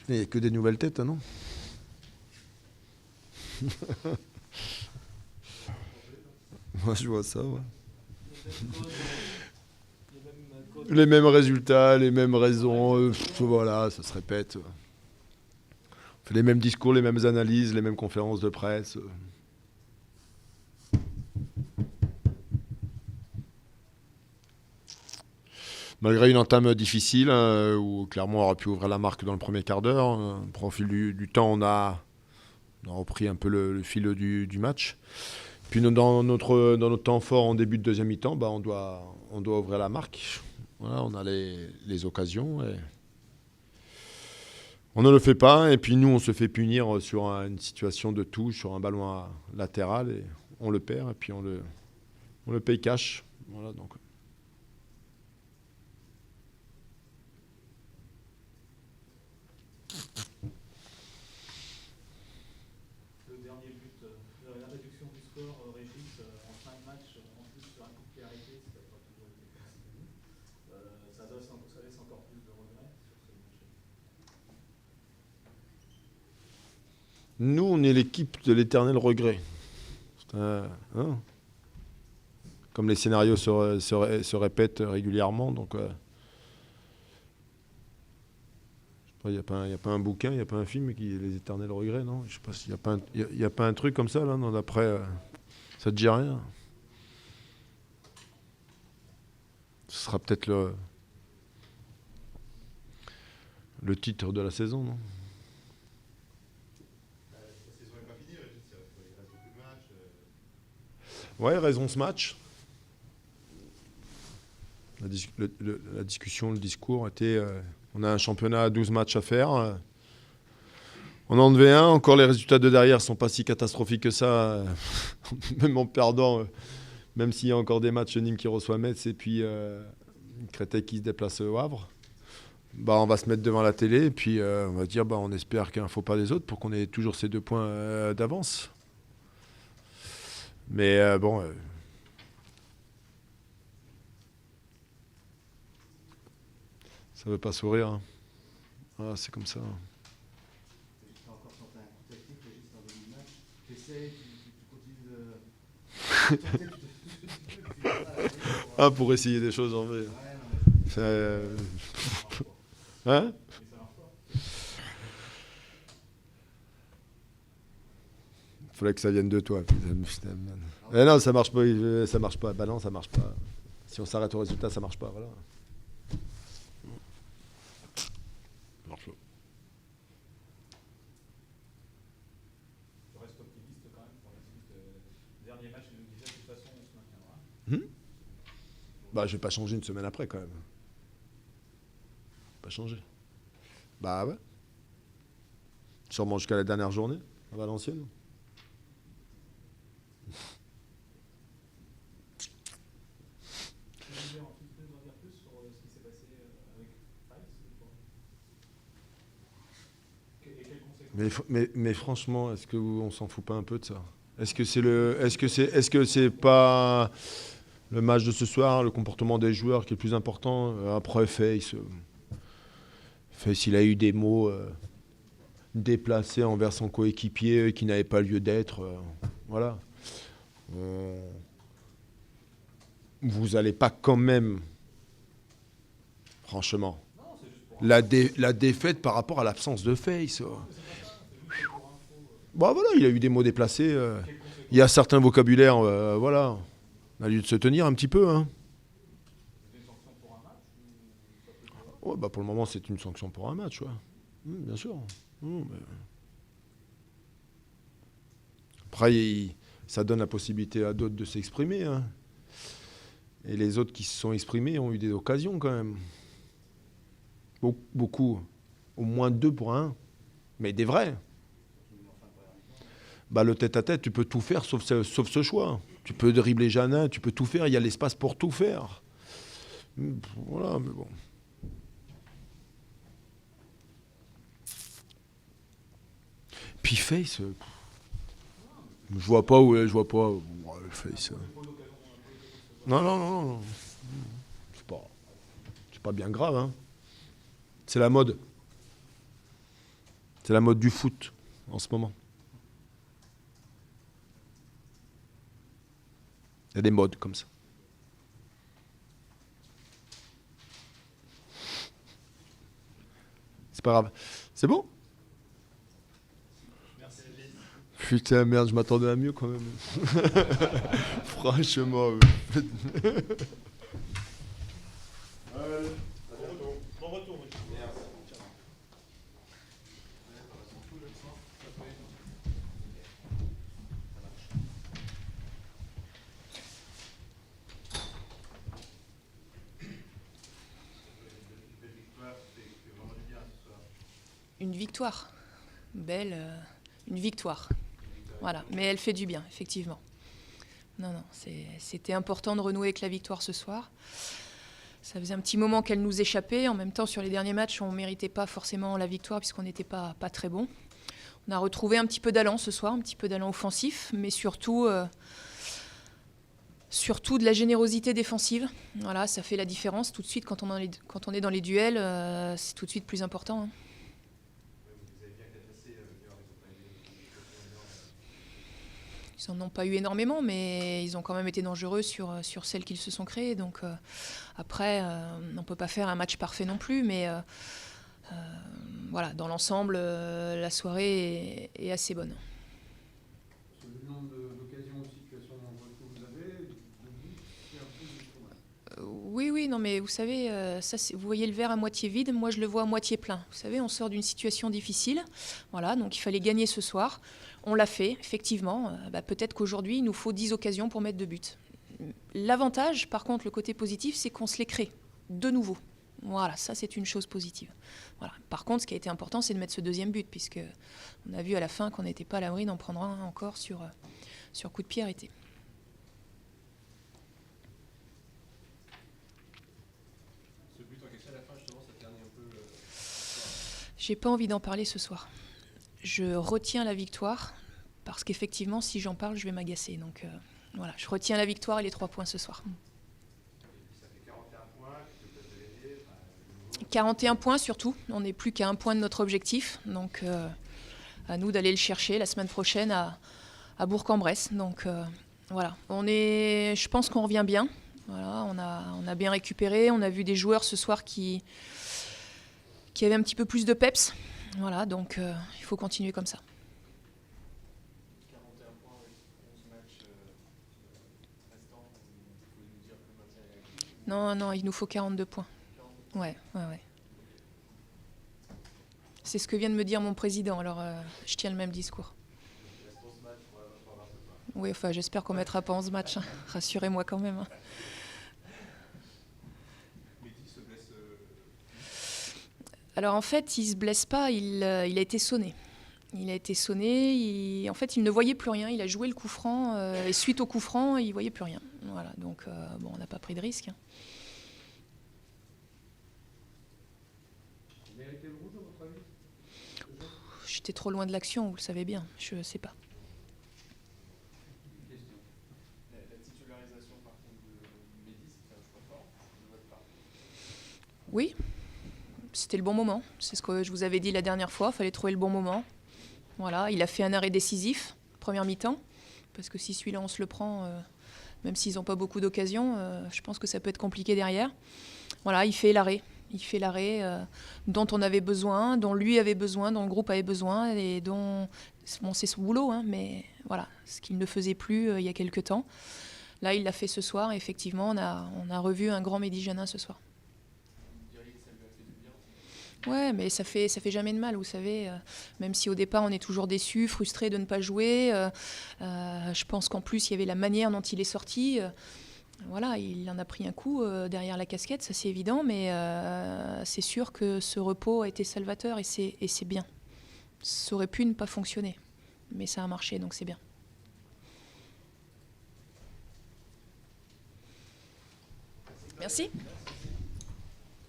Il n'y a que des nouvelles têtes, hein, non? Moi, je vois ça, ouais. Les mêmes résultats, les mêmes raisons, voilà, ça se répète. On fait les mêmes discours, les mêmes analyses, les mêmes conférences de presse. Malgré une entame difficile, où clairement on aurait pu ouvrir la marque dans le premier quart d'heure, au fil du temps, on a repris un peu le fil du match. Puis dans notre temps fort en début de deuxième mi-temps, bah, on doit ouvrir la marque. Voilà, on a les occasions. Et on ne le fait pas. Et puis nous, on se fait punir sur une situation de touche, sur un ballon latéral. Et on le perd. Et puis on le paye cash. Voilà, donc. Nous, on est l'équipe de l'éternel regret. Hein, comme les scénarios se répètent régulièrement. Donc, il n'y a pas un bouquin, il n'y a pas un film qui est les éternels regrets, non? Je sais pas s'il n'y a pas un truc comme ça, là, non, d'après. Ça te dit rien? Ce sera peut-être le titre de la saison, non? Ouais, raison ce match. La discussion, le discours était on a un championnat à 12 matchs à faire. On a enlevé un. Encore les résultats de derrière sont pas si catastrophiques que ça. Même en perdant, même s'il y a encore des matchs, Nîmes qui reçoit Metz et puis Créteil qui se déplace au Havre. Bah, on va se mettre devant la télé et puis on va dire on espère qu'il n'y faut pas des autres pour qu'on ait toujours ces 2 points d'avance. Mais bon. Ça veut pas sourire. Hein. Ah, c'est comme ça. Ah, pour essayer des choses en vrai. Hein? Il fallait que ça vienne de toi. Non, ça marche pas. Ça marche pas. Bah non, ça marche pas. Si on s'arrête au résultat, ça marche pas. Voilà. Ça marche pas. Je reste optimiste quand même pour la suite. Dernier match, il nous disait de toute façon on se maintiendra. Bah, je vais pas changer une semaine après quand même. Pas changer. Bah ouais. Sûrement jusqu'à la dernière journée à Valenciennes. Mais franchement, est-ce qu'on s'en fout pas un peu de ça? Est-ce que c'est pas le match de ce soir, le comportement des joueurs qui est le plus important? Après, Face, il a eu des mots déplacés envers son coéquipier qui n'avaient pas lieu d'être. Voilà. Vous allez pas quand même, franchement, la défaite par rapport à l'absence de Face. Bah voilà, il a eu des mots déplacés. Il y a certains vocabulaires, voilà. On a lieu de se tenir un petit peu. Hein. Ouais, bah pour le moment, c'est une sanction pour un match, ouais. Bien sûr. Mais... Après, ça donne la possibilité à d'autres de s'exprimer. Hein. Et les autres qui se sont exprimés ont eu des occasions quand même. Beaucoup. Au moins 2 pour 1. Mais des vrais. Bah, le tête-à-tête, tu peux tout faire sauf ce choix. Tu peux dribbler Jeannin, tu peux tout faire. Il y a l'espace pour tout faire. Voilà, mais bon. Puis Face, je vois pas où je vois pas. Face. Non. C'est pas bien grave. Hein. C'est la mode. C'est la mode du foot en ce moment. Il y a des modes comme ça. C'est pas grave. C'est bon? Merci. Putain, merde, je m'attendais à mieux quand même. Franchement. Bon retour. Une victoire. Belle, une victoire. Voilà, mais elle fait du bien, effectivement. Non, c'était important de renouer avec la victoire ce soir. Ça faisait un petit moment qu'elle nous échappait. En même temps, sur les derniers matchs, on ne méritait pas forcément la victoire puisqu'on n'était pas très bon. On a retrouvé un petit peu d'allant ce soir, un petit peu d'allant offensif, mais surtout de la générosité défensive. Voilà, ça fait la différence tout de suite quand on est dans les duels. C'est tout de suite plus important. Hein. Ils n'en ont pas eu énormément, mais ils ont quand même été dangereux sur celles qu'ils se sont créées. Donc après, on ne peut pas faire un match parfait non plus, mais voilà, dans l'ensemble, la soirée est assez bonne. Sur le nombre d'occasions aussi que vous avez, Oui, non, mais vous savez, vous voyez le verre à moitié vide, moi je le vois à moitié plein. Vous savez, on sort d'une situation difficile, voilà, donc il fallait gagner ce soir. On l'a fait, effectivement. Peut-être qu'aujourd'hui, il nous faut 10 occasions pour mettre 2 buts. L'avantage, par contre, le côté positif, c'est qu'on se les crée de nouveau. Voilà, ça c'est une chose positive. Voilà. Par contre, ce qui a été important, c'est de mettre ce deuxième but, puisque on a vu à la fin qu'on n'était pas à l'abri d'en prendre un encore sur coup de pied arrêté. Ce but en question à la fin, justement, ça ternit un peu. J'ai pas envie d'en parler ce soir. Je retiens la victoire, parce qu'effectivement, si j'en parle, je vais m'agacer. Donc voilà, je retiens la victoire et les 3 points ce soir. Ça fait 41 points, que vous avez gagné. 41 points surtout, on n'est plus qu'à 1 point de notre objectif. Donc à nous d'aller le chercher la semaine prochaine à Bourg-en-Bresse. Donc voilà, je pense qu'on revient bien. Voilà, on a bien récupéré, on a vu des joueurs ce soir qui avaient un petit peu plus de peps. Voilà, donc il faut continuer comme ça. 41 points, oui. 11 matchs restants. Vous pouvez nous dire que le maintien est acquis? Non, il nous faut 42 points. Ouais. C'est ce que vient de me dire mon président, alors je tiens le même discours. Il reste 11 matchs pour avoir ce point. Oui, enfin j'espère qu'on ne mettra pas 11 matchs, hein. Rassurez-moi quand même. Hein. Mehdi se blesse. Alors en fait, il ne se blesse pas, il a été sonné. Il a été sonné, en fait il ne voyait plus rien, il a joué le coup franc, et suite au coup franc, il ne voyait plus rien. Voilà, donc on n'a pas pris de risque. Hein. Vous méritez le rouge, à votre avis? J'étais trop loin de l'action, vous le savez bien, je ne sais pas. Question. La titularisation, par contre, de Mehdi, c'était un choix fort de votre part? Oui, c'était le bon moment. C'est ce que je vous avais dit la dernière fois, il fallait trouver le bon moment. Voilà, il a fait un arrêt décisif, première mi-temps, parce que si celui-là on se le prend, même s'ils n'ont pas beaucoup d'occasions, je pense que ça peut être compliqué derrière. Voilà, il fait l'arrêt. Il fait l'arrêt dont on avait besoin, dont lui avait besoin, dont le groupe avait besoin, et dont, bon, c'est son boulot, hein, mais voilà, ce qu'il ne faisait plus il y a quelques temps. Là, il l'a fait ce soir, et effectivement, on a revu un grand Mehdi Janin ce soir. Vous diriez que ça lui a fait du bien? Ouais, mais ça fait jamais de mal, vous savez. Même si au départ on est toujours déçu, frustré de ne pas jouer. Je pense qu'en plus il y avait la manière dont il est sorti. Voilà, il en a pris un coup derrière la casquette, ça c'est évident, mais c'est sûr que ce repos a été salvateur et c'est bien. Ça aurait pu ne pas fonctionner, mais ça a marché, donc c'est bien. Merci.